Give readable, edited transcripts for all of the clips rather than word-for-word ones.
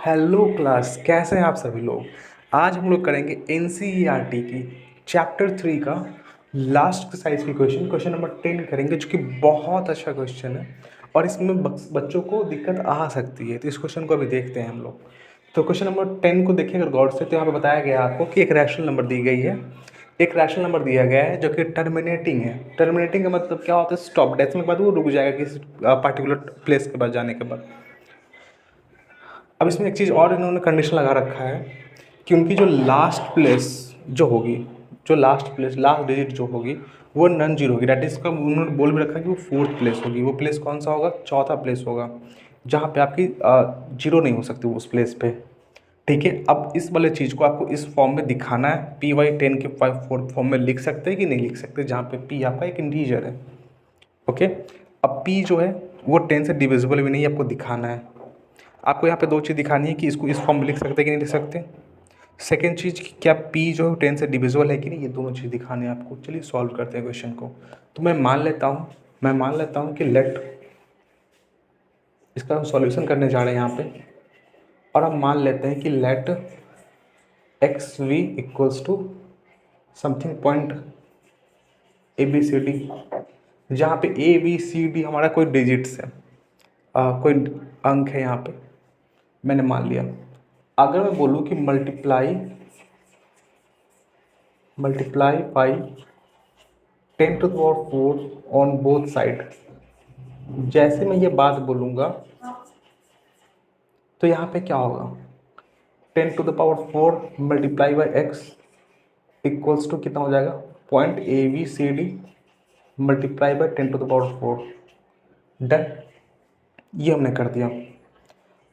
Hello class, कैसे हैं आप सभी लोग। आज हम लोग करेंगे एनसीईआरटी की चैप्टर 3 का लास्ट एक्सरसाइज की क्वेश्चन नंबर 10 करेंगे, जो कि बहुत अच्छा क्वेश्चन है और इसमें बच्चों को दिक्कत आ सकती है। तो इस क्वेश्चन को अभी देखते हैं हम लोग। तो क्वेश्चन नंबर 10 को देखिए अगर गौर से, तो यहाँ पे बताया गया आपको कि एक रैशनल नंबर दी गई है, एक रैशनल नंबर दिया गया है जो कि टर्मिनेटिंग है। टर्मिनेटिंग का मतलब क्या होता है? स्टॉप, डेसिमल के बाद वो रुक जाएगा किसी पार्टिकुलर प्लेस के बाद जाने के बाद। अब इसमें एक चीज़ और इन्होंने कंडीशन लगा रखा है कि उनकी जो लास्ट प्लेस जो होगी, जो लास्ट प्लेस, लास्ट डिजिट जो होगी, वो नॉन जीरो होगी। डैट इज़ का उन्होंने बोल भी रखा है कि वो फोर्थ प्लेस होगी। वो प्लेस कौन सा होगा? चौथा प्लेस होगा, जहाँ पे आपकी जीरो नहीं हो सकती उस प्लेस पे। ठीक है, अब इस वाले चीज़ को आपको इस फॉर्म में दिखाना है। Py 10 के फोर्थ फॉर्म में लिख सकते हैं कि नहीं लिख सकते, जहाँ पे P आपका एक इंटीजर है। ओके, अब P जो है वो 10 से डिविजिबल भी नहीं है, आपको दिखाना है। आपको यहाँ पे दो चीज़ दिखानी है कि इसको इस फॉर्म में लिख सकते हैं कि नहीं लिख सकते। सेकेंड चीज़ कि क्या P जो है 10 से डिविजिबल है कि नहीं, ये दोनों चीज़ दिखानी है आपको। चलिए सॉल्व करते हैं क्वेश्चन को। तो मैं मान लेता हूँ कि लेट, इसका हम सॉल्यूशन करने जा रहे हैं यहाँ पे, और हम मान लेते हैं कि let X V equals to something point A B C D, जहाँ पे ए बी सी डी हमारा कोई डिजिट्स है, कोई अंक है यहाँ पे, मैंने मान लिया। अगर मैं बोलूँ कि multiply by 10⁴ on both side, जैसे मैं ये बात बोलूँगा तो यहाँ पे क्या होगा? 10⁴ multiply by X equals to कितना हो जाएगा? Point A B C D multiply by 10⁴। Done, ये हमने कर दिया।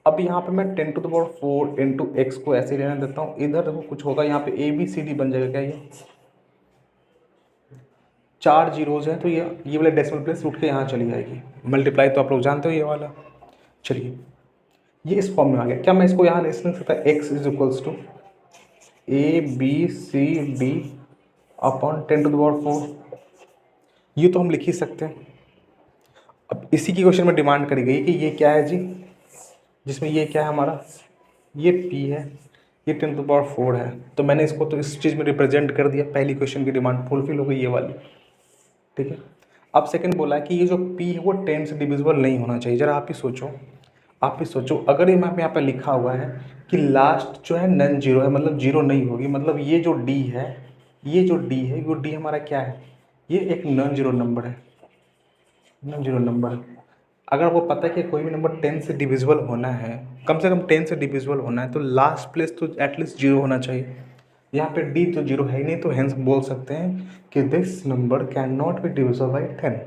अब यहाँ पे मैं 10⁴ इंटू एक्स को ऐसे रहने देता हूँ। इधर देखो कुछ होगा, यहाँ पे ए बी सी डी बन जाएगा। क्या ये 4 जीरोज हैं, तो ये वाला डेसिमल प्लेस उठ के यहाँ चली जाएगी। मल्टीप्लाई तो आप लोग जानते हो ये वाला। चलिए, ये इस फॉर्म में आ गया। क्या मैं इसको यहाँ लिख सकता? X is equals to A B C D upon 10⁴। ये तो हम लिख ही सकते हैं। अब इसी की क्वेश्चन में डिमांड करी गई कि ये क्या है जी, जिसमें ये क्या है हमारा, ये P है, ये 10⁴ है। तो मैंने इसको तो इस चीज़ में रिप्रेजेंट कर दिया। पहली क्वेश्चन की डिमांड फुलफिल हो गई, ये वाली। ठीक है, अब सेकंड बोला है कि ये जो P है वो 10 से डिविजिबल नहीं होना चाहिए। ज़रा आप ही सोचो, अगर ये यहाँ पे लिखा हुआ है कि लास्ट जो है नन जीरो है, मतलब जीरो नहीं होगी, मतलब ये जो D है, वो D हमारा क्या है? ये एक नॉन जीरो नंबर है, अगर वो पता है कि कोई भी नंबर 10 से डिविजिबल होना है, कम से कम 10 से डिविजिबल होना है, तो लास्ट प्लेस तो एटलीस्ट जीरो होना चाहिए। यहाँ पे डी तो जीरो है ही नहीं, तो हेंस बोल सकते हैं कि this number can not be divisible by 10।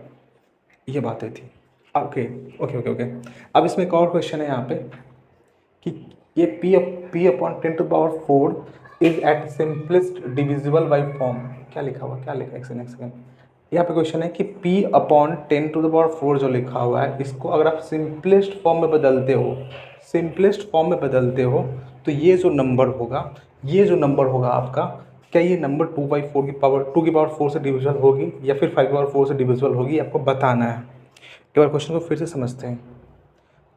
ये बातें थी। Okay okay okay okay. अब इसमें एक और क्वेश्चन है यहाँ पे कि ये P upon 10⁴ is at simplest divisible by form. क्या लिखा हुआ, क्या लिखा? एक सेकेंड। यहाँ पे क्वेश्चन है कि P अपॉन 10⁴ जो लिखा हुआ है, इसको अगर आप सिंपलेस्ट फॉर्म में बदलते हो, तो ये जो नंबर होगा आपका, क्या ये नंबर 2/4 से डिविजिबल होगी या फिर 5/4 से डिविजिबल होगी, आपको बताना है। एक बार क्वेश्चन को फिर से समझते हैं।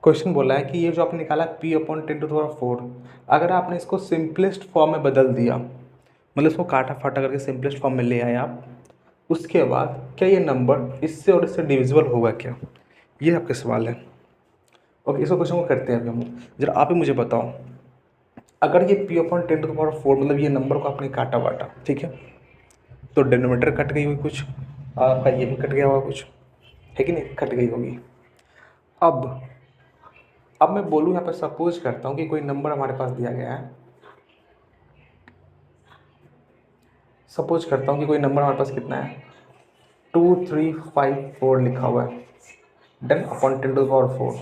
क्वेश्चन बोला है कि ये जो आपने निकाला P अपॉन 10⁴, अगर आपने इसको सिंपलेस्ट फॉर्म में बदल दिया, मतलब इसको काटा फाटा करके सिंपलेस्ट फॉर्म में ले आए आप, उसके बाद क्या ये नंबर इससे और इससे डिविजिबल होगा क्या? ये आपके सवाल है। ओके, इसको क्वेश्चन को करते हैं अभी हम। जरा आप ही मुझे बताओ, अगर ये P अपॉन 10⁴, मतलब ये नंबर को आपने काटा वाटा, ठीक है, तो डिनोमिनेटर कट गई होगी कुछ, आपका ये भी कट गया होगा कुछ, है कि नहीं? कट गई होगी। अब मैं बोलूँ यहाँ पर, सपोज करता हूँ कि कोई नंबर हमारे पास दिया गया है, सपोज करता हूँ कि कोई नंबर हमारे पास कितना है, 2354 लिखा हुआ है। Done, upon 10⁴।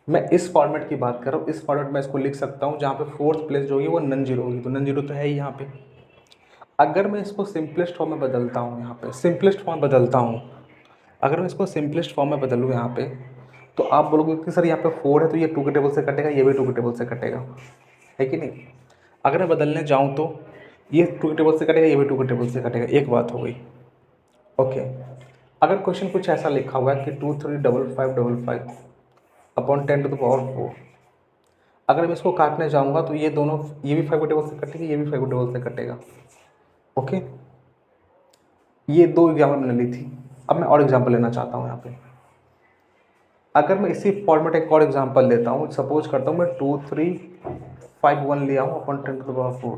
मैं इस फॉर्मेट की बात कर रहा हूँ। इस फॉर्मेट में इसको लिख सकता हूँ जहाँ पे फोर्थ प्लेस जो होगी वो नन जीरो होगी, तो नन जीरो तो है ही यहाँ पे। अगर मैं इसको सिंपलेस्ट फॉर्म में बदलता हूँ, अगर मैं इसको सिंपलेस्ट फॉर्म में बदलूँ यहाँ पे, तो आप बोलोगे कि सर यहाँ पे 4 है, तो ये 2 के टेबल से कटेगा, ये भी 2 के टेबल से कटेगा, है कि नहीं? अगर मैं बदलने जाऊँ तो ये 2 के टेबल से कटेगा, ये भी 2 के टेबल से कटेगा। एक बात हो गई। ओके, अगर क्वेश्चन कुछ ऐसा लिखा हुआ है कि 235555 अपॉन 10⁴, अगर मैं इसको काटने जाऊँगा तो ये दोनों, ये भी 5 को टेबल से कटेगी, ये भी 5 को टेबल से कटेगा। ओके, ये 2 एग्जाम्पल मैंने ली थी। अब मैं और एग्जाम्पल लेना चाहता हूँ यहाँ पे। अगर मैं इसी फॉर्मेट एक और एग्जांपल लेता हूँ, सपोज करता हूँ मैं 2 3 5 1 लिया हूँ अपॉन 10 टू द पावर 4,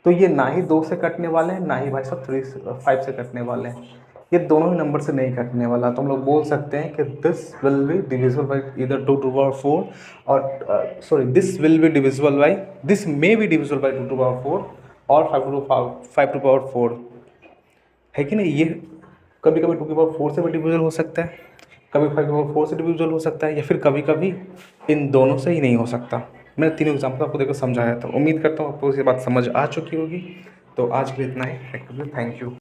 तो ये ना ही 2 से कटने वाले हैं, ना ही भाई साहब 5 से कटने वाले हैं। ये दोनों ही नंबर से नहीं कटने वाला, तो हम लोग बोल सकते हैं कि this will be divisible by इधर 2 टू पावर 4 और sorry this will be divisible by, this may be divisible by 2 to power 4 और 5 टू पावर 4, है कि नहीं। ये कभी कभी 2 की पावर 4 से भी डिविजिबल हो सकता है, कभी 5 की पावर 4 से डिविजिबल हो सकता है, या फिर कभी कभी इन दोनों से ही नहीं हो सकता। मैंने तीनों एग्जाम्पल आपको देखकर समझाया था। उम्मीद करता हूँ आपको ये बात समझ आ चुकी होगी। तो आज के लिए इतना ही। Thank you.